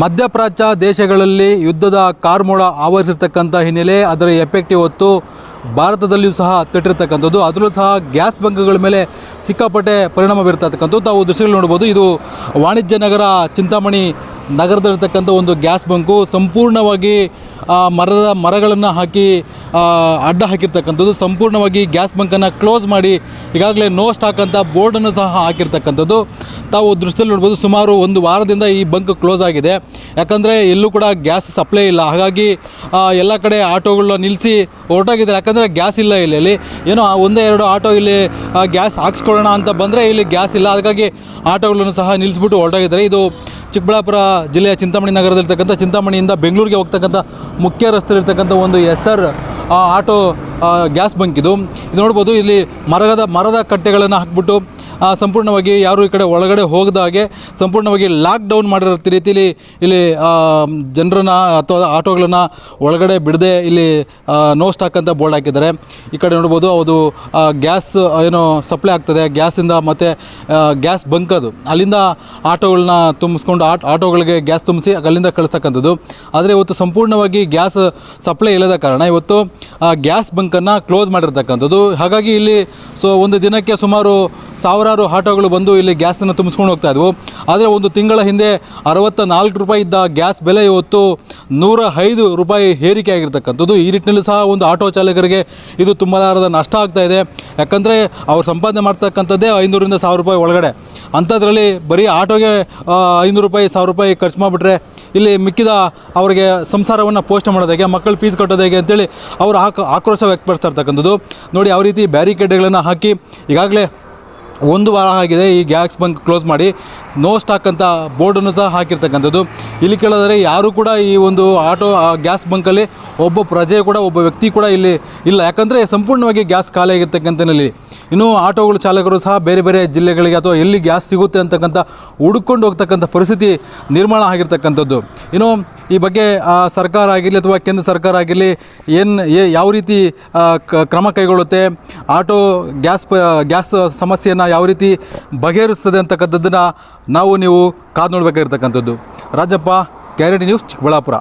ಮಧ್ಯಪ್ರಾಚ್ಯ ದೇಶಗಳಲ್ಲಿ ಯುದ್ಧದ ಕಾರ್ಮೋಡ ಆವರಿಸಿರ್ತಕ್ಕಂಥ ಹಿನ್ನೆಲೆ ಅದರ ಎಫೆಕ್ಟ್ ಇವತ್ತು ಭಾರತದಲ್ಲಿಯೂ ಸಹ ತಟ್ಟಿರ್ತಕ್ಕಂಥದ್ದು. ಅದರಲ್ಲೂ ಸಹ ಗ್ಯಾಸ್ ಬಂಕ್ಗಳ ಮೇಲೆ ಸಿಕ್ಕಾಪಟ್ಟೆ ಪರಿಣಾಮ ಬೀರ್ತಕ್ಕಂಥದ್ದು ತಾವು ದೃಶ್ಯಗಳು ನೋಡ್ಬೋದು. ಇದು ವಾಣಿಜ್ಯ ನಗರ ಚಿಂತಾಮಣಿ ನಗರದಲ್ಲಿರ್ತಕ್ಕಂಥ ಒಂದು ಗ್ಯಾಸ್ ಬಂಕು ಸಂಪೂರ್ಣವಾಗಿ ಮರಗಳನ್ನು ಹಾಕಿ ಅಡ್ಡ ಹಾಕಿರ್ತಕ್ಕಂಥದ್ದು. ಸಂಪೂರ್ಣವಾಗಿ ಗ್ಯಾಸ್ ಬಂಕನ್ನು ಕ್ಲೋಸ್ ಮಾಡಿ ಈಗಾಗಲೇ ನೋ ಸ್ಟಾಕ್ ಅಂತ ಬೋರ್ಡನ್ನು ಸಹ ಹಾಕಿರ್ತಕ್ಕಂಥದ್ದು ತಾವು ದೃಶ್ಯದಲ್ಲಿ ನೋಡ್ಬೋದು. ಸುಮಾರು ಒಂದು ವಾರದಿಂದ ಈ ಬಂಕ್ ಕ್ಲೋಸ್ ಆಗಿದೆ, ಯಾಕಂದರೆ ಎಲ್ಲೂ ಕೂಡ ಗ್ಯಾಸ್ ಸಪ್ಲೈ ಇಲ್ಲ. ಹಾಗಾಗಿ ಎಲ್ಲ ಕಡೆ ಆಟೋಗಳನ್ನ ನಿಲ್ಲಿಸಿ ಹೊರಟೋಗಿದ್ದಾರೆ, ಯಾಕಂದರೆ ಗ್ಯಾಸ್ ಇಲ್ಲ. ಇಲ್ಲಿ ಏನೋ ಒಂದೇ ಎರಡು ಆಟೋ ಇಲ್ಲಿ ಗ್ಯಾಸ್ ಹಾಕ್ಸ್ಕೊಳ್ಳೋಣ ಅಂತ ಬಂದರೆ ಇಲ್ಲಿ ಗ್ಯಾಸ್ ಇಲ್ಲ, ಹಾಗಾಗಿ ಆಟೋಗಳನ್ನು ಸಹ ನಿಲ್ಲಿಸ್ಬಿಟ್ಟು ಹೊರಟೋಗಿದ್ದಾರೆ. ಇದು ಚಿಕ್ಕಬಳ್ಳಾಪುರ ಜಿಲ್ಲೆಯ ಚಿಂತಾಮಣಿ ನಗರದಲ್ಲಿರ್ತಕ್ಕಂಥ ಚಿಂತಾಮಣಿಯಿಂದ ಬೆಂಗಳೂರಿಗೆ ಹೋಗ್ತಕ್ಕಂಥ ಮುಖ್ಯ ರಸ್ತೆಯಲ್ಲಿರ್ತಕ್ಕಂಥ ಒಂದು SR ಆಟೋ ಗ್ಯಾಸ್ ಬಂಕ್ ಇದು ನೋಡ್ಬೋದು. ಇಲ್ಲಿ ಮರದ ಕಟ್ಟೆಗಳನ್ನು ಹಾಕ್ಬಿಟ್ಟು ಸಂಪೂರ್ಣವಾಗಿ ಯಾರು ಈ ಕಡೆ ಒಳಗಡೆ ಹೋಗದ ಹಾಗೆ ಸಂಪೂರ್ಣವಾಗಿ ಲಾಕ್ಡೌನ್ ಮಾಡಿರೋ ರೀತಿಯಲ್ಲಿ ಇಲ್ಲಿ ಜನರನ್ನು ಅಥವಾ ಆಟೋಗಳನ್ನು ಒಳಗಡೆ ಬಿಡದೆ ಇಲ್ಲಿ ನೋ ಸ್ಟಾಕ್ ಅಂತ ಬೋರ್ಡ್ ಹಾಕಿದ್ದಾರೆ. ಈ ಕಡೆ ನೋಡ್ಬೋದು ಅದು ಗ್ಯಾಸ್ ಏನೋ ಸಪ್ಲೈ ಆಗ್ತದೆ ಗ್ಯಾಸಿಂದ, ಮತ್ತು ಗ್ಯಾಸ್ ಬಂಕ್ ಅದು ಅಲ್ಲಿಂದ ಆಟೋಗಳನ್ನ ತುಂಬಿಸ್ಕೊಂಡು ಆಟೋಗಳಿಗೆ ಗ್ಯಾಸ್ ತುಂಬಿಸಿ ಅಲ್ಲಿಂದ ಕಳಿಸ್ತಕ್ಕಂಥದ್ದು. ಆದರೆ ಇವತ್ತು ಸಂಪೂರ್ಣವಾಗಿ ಗ್ಯಾಸ್ ಸಪ್ಲೈ ಇಲ್ಲದ ಕಾರಣ ಇವತ್ತು ಗ್ಯಾಸ್ ಬಂಕನ್ನು ಕ್ಲೋಸ್ ಮಾಡಿರ್ತಕ್ಕಂಥದ್ದು. ಹಾಗಾಗಿ ಇಲ್ಲಿ ಒಂದು ದಿನಕ್ಕೆ ಸುಮಾರು ಸಾವಿರಾರು ಆಟೋಗಳು ಬಂದು ಇಲ್ಲಿ ಗ್ಯಾಸನ್ನು ತುಂಬಿಸ್ಕೊಂಡು ಹೋಗ್ತಾ ಇದ್ವು. ಆದರೆ ಒಂದು ತಿಂಗಳ ಹಿಂದೆ 64 ರೂಪಾಯಿ ಇದ್ದ ಗ್ಯಾಸ್ ಬೆಲೆ ಇವತ್ತು 105 ರೂಪಾಯಿ ಏರಿಕೆ ಆಗಿರ್ತಕ್ಕಂಥದ್ದು. ಈ ನಿಟ್ಟಿನಲ್ಲಿ ಸಹ ಒಂದು ಆಟೋ ಚಾಲಕರಿಗೆ ಇದು ತುಂಬಲಾರದ ನಷ್ಟ ಆಗ್ತಾ ಇದೆ. ಯಾಕಂದರೆ ಅವ್ರು ಸಂಪಾದನೆ ಮಾಡ್ತಕ್ಕಂಥದ್ದೇ 500ರಿಂದ 1000 ರೂಪಾಯಿ ಒಳಗಡೆ. ಅಂಥದ್ರಲ್ಲಿ ಬರೀ ಆಟೋಗೆ 500 ರೂಪಾಯಿ 1000 ರೂಪಾಯಿ ಖರ್ಚು ಮಾಡಿಬಿಟ್ರೆ ಇಲ್ಲಿ ಮಿಕ್ಕಿದ ಅವರಿಗೆ ಸಂಸಾರವನ್ನು ಪೋಷಣೆ ಮಾಡೋದಾಗೆ, ಮಕ್ಕಳು ಫೀಸ್ ಕಟ್ಟೋದಾಗೆ ಅಂತೇಳಿ ಅವರು ಆಕ್ರೋಶ ವ್ಯಕ್ತಪಡಿಸ್ತಾ ಇರ್ತಕ್ಕಂಥದ್ದು. ನೋಡಿ ಯಾವ ರೀತಿ ಬ್ಯಾರಿಕೇಡ್ಗಳನ್ನು ಹಾಕಿ ಈಗಾಗಲೇ ಒಂದು ವಾರ ಆಗಿದೆ ಈ ಗ್ಯಾಸ್ ಬಂಕ್ ಕ್ಲೋಸ್ ಮಾಡಿ ನೋ ಸ್ಟಾಕ್ ಅಂತ ಬೋರ್ಡನ್ನು ಸಹ ಹಾಕಿರ್ತಕ್ಕಂಥದ್ದು. ಇಲ್ಲಿ ಕೇಳಿದರೆ ಯಾರೂ ಕೂಡ ಈ ಒಂದು ಗ್ಯಾಸ್ ಬಂಕಲ್ಲಿ ಒಬ್ಬ ಪ್ರಜೆ ಕೂಡ ಒಬ್ಬ ವ್ಯಕ್ತಿ ಕೂಡ ಇಲ್ಲಿ ಇಲ್ಲ, ಯಾಕಂದರೆ ಸಂಪೂರ್ಣವಾಗಿ ಗ್ಯಾಸ್ ಖಾಲಿ ಆಗಿರ್ತಕ್ಕಂಥಲ್ಲಿ. ಇನ್ನು ಆಟೋಗಳು ಚಾಲಕರು ಸಹ ಬೇರೆ ಬೇರೆ ಜಿಲ್ಲೆಗಳಿಗೆ ಅಥವಾ ಎಲ್ಲಿ ಗ್ಯಾಸ್ ಸಿಗುತ್ತೆ ಅಂತಕ್ಕಂಥ ಹುಡುಕೊಂಡು ಹೋಗ್ತಕ್ಕಂಥ ಪರಿಸ್ಥಿತಿ ನಿರ್ಮಾಣ ಆಗಿರ್ತಕ್ಕಂಥದ್ದು. ಇನ್ನು ಈ ಬಗ್ಗೆ ಸರ್ಕಾರ ಆಗಿರಲಿ ಅಥವಾ ಕೇಂದ್ರ ಸರ್ಕಾರ ಆಗಿರಲಿ ಯಾವ ರೀತಿ ಕ್ರಮ ಕೈಗೊಳ್ಳುತ್ತೆ, ಆಟೋ ಗ್ಯಾಸ್ ಸಮಸ್ಯೆಯನ್ನು ಯಾವ ರೀತಿ ಬಗೆಹರಿಸ್ತದೆ ಅಂತಕ್ಕಂಥದ್ದನ್ನು ನೀವು ಕಾದು ನೋಡಬೇಕಾಗಿರ್ತಕ್ಕಂಥದ್ದು. Rajappa, guarantee news, Chikkaballapur.